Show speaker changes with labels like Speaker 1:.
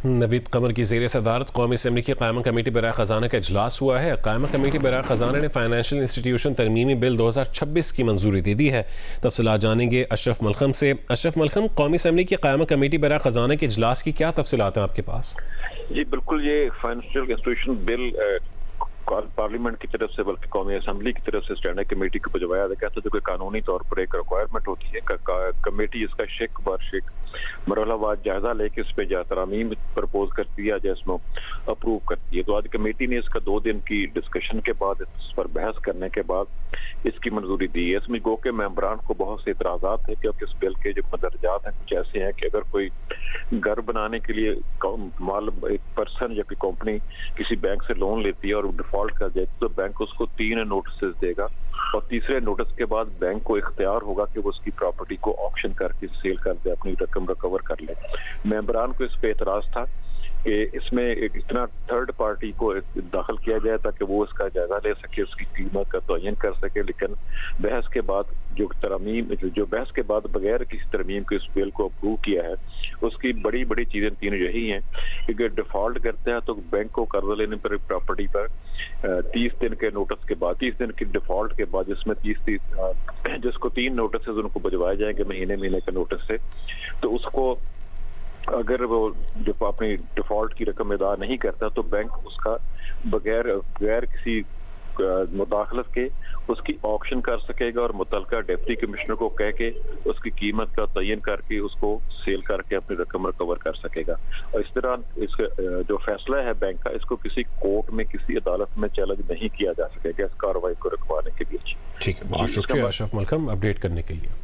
Speaker 1: نوید قمر کی زیر صدارت قومی اسمبلی کی قائمہ کمیٹی برائے خزانہ کا اجلاس ہوا ہے۔ قائمہ کمیٹی برائے خزانہ نے فائنینشیل انسٹیٹیوشن ترمیمی بل 2026 کی منظوری دے دی ہے۔ تفصیلات جانیں گے اشرف ملخم سے۔ اشرف ملخم، قومی اسمبلی کی قائمہ کمیٹی برائے خزانہ کے اجلاس کی کیا تفصیلات ہیں آپ کے پاس؟
Speaker 2: جی بالکل، یہ فائنینشیل انسٹیٹیوشن بل پارلیمنٹ کی طرف سے بلکہ قومی اسمبلی کی طرف سے اسٹینڈنگ کمیٹی کو بھجوایا گیا تھا، جو کہ قانونی طور پر ایک ریکوائرمنٹ ہوتی ہے کہ کمیٹی اس کا شیک بار شیک مرحلہ وار جائزہ لے کے اس پہ ترامیم پرپوز کرتی ہے، جس میں اپروو کرتی ہے۔ تو آج کمیٹی نے اس کا 2 دن کی ڈسکشن کے بعد اس پر بحث کرنے کے بعد اس کی منظوری دی ہے۔ اس میں گو کہ ممبران کو بہت سے اعتراضات ہیں، کیونکہ اس بل کے جو مدرجات ہیں کچھ ایسے ہیں کہ اگر کوئی گھر بنانے کے لیے مال ایک پرسن یا کوئی کمپنی کسی بینک سے لون لیتی ہے اور ڈیفالٹ کر جائے تو بینک اس کو 3 نوٹسز دے گا، اور تیسرے نوٹس کے بعد بینک کو اختیار ہوگا کہ وہ اس کی پراپرٹی کو آکشن کر کے سیل کر دے، اپنی رقم ریکور کر لے۔ ممبران کو اس پہ اعتراض تھا کہ اس میں ایک اتنا تھرڈ پارٹی کو داخل کیا جائے تاکہ وہ اس کا جائزہ لے سکے، اس کی قیمت کا تعین کر سکے، لیکن بحث کے بعد جو بحث کے بعد بغیر کسی ترمیم کے اس بل کو اپروو کیا ہے، اس کی بڑی چیزیں 3 یہی ہیں کہ اگر ڈیفالٹ کرتے ہیں تو بینک کو قرض لینے پر پراپرٹی پر 30 دن کے نوٹس کے بعد 30 دن کی ڈیفالٹ کے بعد جس میں 30 جس کو 3 نوٹسز ان کو بھجوائے جائیں گے مہینے کا نوٹس سے، تو اس کو اگر وہ اپنی ڈیفالٹ کی رقم ادا نہیں کرتا تو بینک اس کا بغیر کسی مداخلت کے اس کی آکشن کر سکے گا، اور متعلقہ ڈپٹی کمشنر کو کہہ کے اس کی قیمت کا تعین کر کے اس کو سیل کر کے اپنی رقم ریکور کر سکے گا۔ اور اس طرح اس جو فیصلہ ہے بینک کا، اس کو کسی کورٹ میں کسی عدالت میں چیلنج نہیں کیا جا سکے گا اس کارروائی کو رکوانے کے لیے۔
Speaker 1: ٹھیک ہے، بہت شکریہ اشرف ملخم اپڈیٹ کرنے کے لیے۔